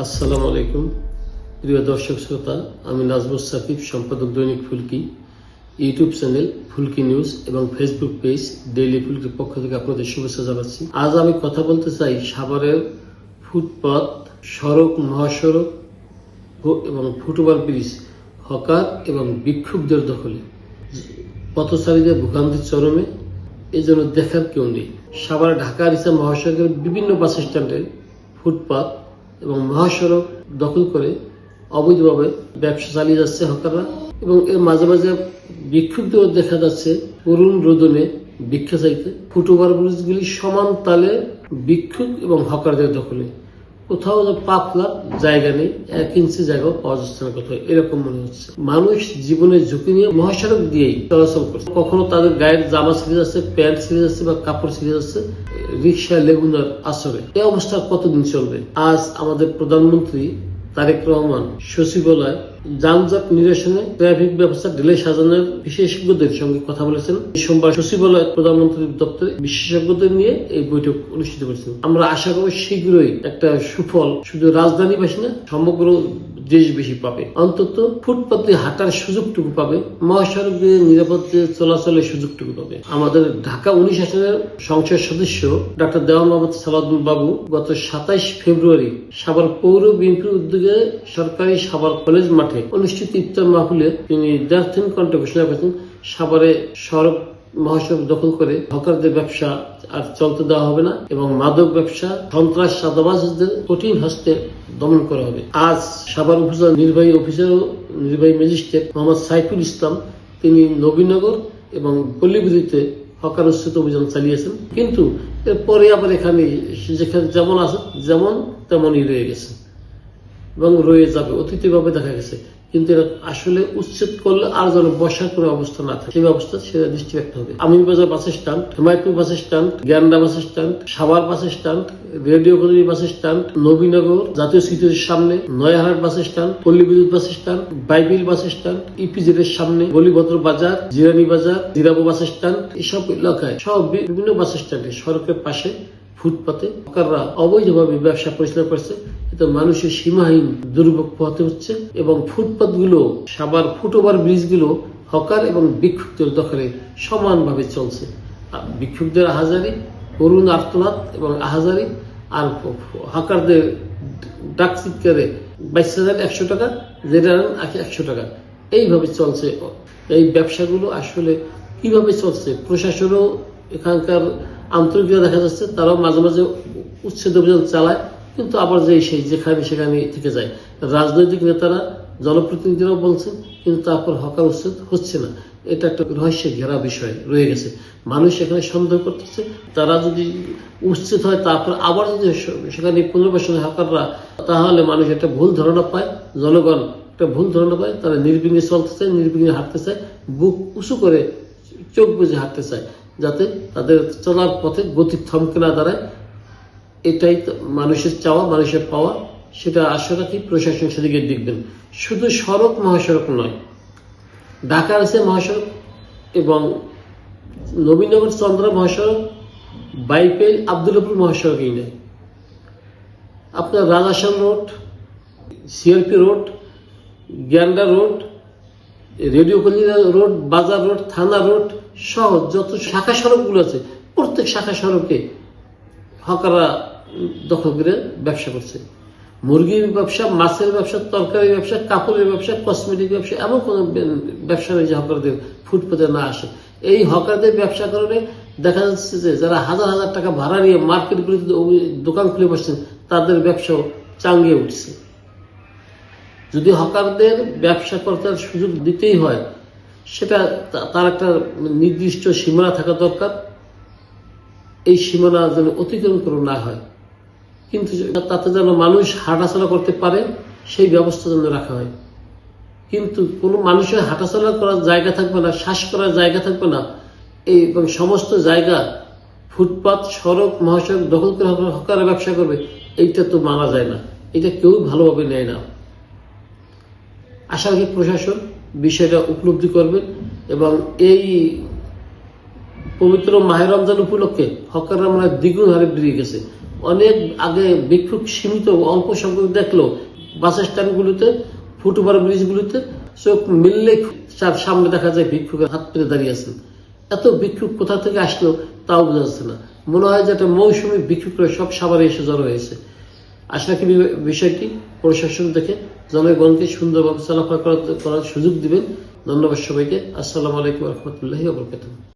আসসালামু আলাইকুম প্রিয় দর্শক শ্রোতা, আমি নাজমুস সাকিব, সম্পাদক দৈনিক ফুলকি, ইউটিউব চ্যানেল ফুলকি নিউজ এবং ফেসবুক পেজ ডেইলি ফুলকির পক্ষ থেকে আপনাদের শুভেচ্ছা জানাচ্ছি। আজ আমি কথা বলতে চাই সাভারের ফুটপাত, সড়ক, মহাসড়ক এবং ফুটওভার ব্রিজ হকার এবং বিক্ষুব্ধদের দখলে, পথচারীদের ভোগান্তির চরমে, এজন্য দেখার কেউ নেই। সাভার ঢাকা রিচা মহাসড়কের বিভিন্ন বাস স্ট্যান্ডে ফুটপাত এবং মহাসড়ক দখল করে অবৈধভাবে ব্যবসা চালিয়ে যাচ্ছে হকাররা, এবং এর মাঝে মাঝে বিক্ষুব্ধ দেখা যাচ্ছে করুণ রোদনে ভিক্ষা চাইতে। ফুটওভার ব্রিজগুলি সমান তালে বিক্ষোভ এবং হকারদের দখলে, কোথাও পা ফেলার জায়গা নেই, 1 ইঞ্চি জায়গাও পাওয়া যাচ্ছে না কোথাও, এরকম মনে হচ্ছে। মানুষ জীবনের ঝুঁকি নিয়ে মহাসড়ক দিয়েই চলাচল করছে, কখনো তাদের গায়ের জামা ছিঁড়ে যাচ্ছে, প্যান্ট ছিঁড়ে যাচ্ছে বা কাপড় ছিঁড়ে যাচ্ছে রিক্সায় লেগুনার আসরে। এই অবস্থা কতদিন চলবে? আজ আমাদের প্রধানমন্ত্রী তারেক রহমান সচিবালয় যানজট নিরসনে ট্রাফিক ব্যবস্থা ঢেলে সাজানোর বিশেষজ্ঞদের সঙ্গে কথা বলেছেন। সোমবার সচিবালয় প্রধানমন্ত্রীর দপ্তরে বিশেষজ্ঞদের নিয়ে এই বৈঠক অনুষ্ঠিত করেছেন। আমরা আশা করি শীঘ্রই একটা সুফল শুধু রাজধানীবাসী না, সমগ্র দেশবাসী পাবে। অন্তত ফুটপাত দিয়ে হাঁটার সুযোগটুকু পাবে, মহাসড়ক দিয়ে নিরাপদ চলাচলের সুযোগটুকু পাবে। আমাদের ঢাকা 19 আসনের সংসদ সদস্য ডক্টর দেওয়ান মোহাম্মদ সালাউদ্দিন বাবু গত 27 ফেব্রুয়ারি সাভার পৌর বিএনপির উদ্যোগে সরকারি সাভার কলেজ মাঠে অনুষ্ঠিত ইফতার মাহফিলে তিনি দ্ব্যর্থহীন কণ্ঠে ঘোষণা করেছেন, সাভারে সড়ক মহাসড়ক দখল করে হকারদের ব্যবসা আর চলতে দেওয়া হবে না এবং মাদক ব্যবসা, সন্ত্রাস, চাঁদাবাজদের কঠিন হস্তে দমন করা হবে। আজ সাভার উপজেলা নির্বাহী অফিসার ও নির্বাহী ম্যাজিস্ট্রেট মোহাম্মদ সাইফুল ইসলাম তিনি নবীনগর এবং পল্লীবিদ্যুতে হকার উচ্ছেদ অভিযান চালিয়েছেন, কিন্তু এরপরে আবার এখানে যেখানে যেমন আছে যেমন তেমনই রয়ে গেছে এবং রয়ে যাবে, অতীতভাবে দেখা গেছে। কিন্তু এরা আসলে উচ্ছেদ করলে আর যেন বসার কোনো অবস্থা না থাকে, সেই ব্যবস্থা সেটা দৃষ্টি রাখতে হবে। Aminbazar bus stand, Hemayetpur bus stand, Ganda bus stand, Savar bus stand, radio colony bus stand, Nabinagar জাতীয় স্মৃতির সামনে, Nayahat bus stand, Palli Bidyut bus stand, Baipail bus stand, EPZ এর সামনে, গলিভদ্র বাজার, জিরানি বাজার, জিরাবো বাস স্ট্যান্ড, এসব এলাকায় সব বিভিন্ন বাস স্ট্যান্ডে সড়কের পাশে ফুটপাতে হকাররা অবৈধভাবে ব্যবসা পরিচালনা করছে। এতে মানুষের সীমাহীন দুর্ভোগ পোহাতে হচ্ছে এবং ফুটপাত গুলো, সাভার ফুটওভার ব্রিজ গুলো হকার এবং বিক্ষুব্ধদের দখলে সমানভাবে চলছে। বিক্ষুব্ধদের আহাজারি, করুণ আর্তনাদ এবং আহাজারি, আর হকারদের ডাক চিৎকারে 22,100 টাকা, যেটা 100 টাকা, এইভাবে চলছে। এই ব্যবসাগুলো আসলে কিভাবে চলছে, প্রশাসনও এখানকার আন্তরিকতা দেখা যাচ্ছে, তারাও মাঝে মাঝে উচ্ছেদ অভিযান চালায়, কিন্তু আবার সেই যেখানে সেখানে থেকে যায়। রাজনৈতিক নেতারা, জনপ্রতিনিধিরাও বলছেন, কিন্তু তারপর হকার উচ্ছেদ হচ্ছে না। এটা একটা রহস্যে ঘেরা বিষয় রয়ে গেছে। মানুষ এখানে সন্দেহ করতেছে, তারা যদি উচ্ছেদ হয় তারপর আবার যদি সেখানে পুনর্বাসন হকাররা, তাহলে মানুষ একটা ভুল ধারণা পায়, জনগণ একটা ভুল ধারণা পায়, তারা নির্বিঘ্নে চলতে চায়, নির্বিঘ্নে হাঁটতে চায়, বুক উঁচু করে চোখ বুঝে হাঁটতে চায়, যাতে তাদের চলার পথে গতি থমকে না দাঁড়ায়। এটাই মানুষের চাওয়া, মানুষের পাওয়া। সেটা আশা রাখি প্রশাসন সেদিকে দেখবেন। শুধু সড়ক মহাসড়ক নয়, ঢাকা আছে মহাসড়ক এবং নবীনগর চন্দ্রা মহাসড়ক, বাইপেল আব্দুল্লাপুর মহাসড়কই নেই, আপনার Rajashan road, CRP road, Ganda road, radio colony road, বাজার রোড, থানা রোড সহ যত শাখা সড়কগুলো আছে, প্রত্যেক শাখা সড়কে হকাররা দখল করে ব্যবসা করছে। মুরগির ব্যবসা, মাছের ব্যবসা, তরকারি ব্যবসা, কাপড়ের ব্যবসা, কসমেটিক ব্যবসা, এমন কোন ব্যবসা নেই যে হকারদের ফুটপাতে না আসে। এই হকারদের ব্যবসা কারণে দেখা যাচ্ছে যে যারা হাজার হাজার টাকা ভাড়া নিয়ে মার্কেটগুলিতে দোকান খুলে বসছেন, তাদের ব্যবসাও চাঙ্গিয়ে উঠছে। যদি হকারদের ব্যবসা করার সুযোগ দিতেই হয়, সেটা তার একটা নির্দিষ্ট সীমানা থাকা দরকার। এই সীমানা যেন অতিক্রম করে না হয়, কিন্তু তাতে যেন মানুষ হাঁটাচলা করতে পারে সেই ব্যবস্থা যেন রাখা হয়। কিন্তু কোনো মানুষের হাঁটাচলা করার জায়গা থাকবে না, শ্বাস করার জায়গা থাকবে না, এবং সমস্ত জায়গা ফুটপাত, সড়ক, মহাসড়ক দখল করে হকারের ব্যবসা করবে, এইটা তো মানা যায় না, এটা কেউ ভালোভাবে নেয় না। আশা করি প্রশাসন বিষয়টা উপলব্ধি করবেন এবং এই পবিত্র মাহে রমজান উপলক্ষে হকাররা মানে দ্বিগুণ হারে বেরিয়ে গেছে। অনেক আগে ভিক্ষুক সীমিত অল্প সংখ্যক দেখলো বাস স্ট্যান্ডগুলিতে, ফুটওভার ব্রিজগুলিতে চোখ মিললে সামনে দেখা যায় ভিক্ষুকের হাত পেতে দাঁড়িয়ে আছেন। এত ভিক্ষুক কোথা থেকে আসলো তাও বোঝা যাচ্ছে না। মনে হয় যে একটা মৌসুমী ভিক্ষুকরা সব সাভারে এসে জড়ো হয়েছে। আশা রাখি বিষয়টি প্রশাসন দেখে জনগণকে সুন্দরভাবে চলাফেরা করার সুযোগ দিবেন। ধন্যবাদ সবাইকে। আসসালামু আলাইকুম রহমতুল্লাহি ওয়া বারাকাতুহু।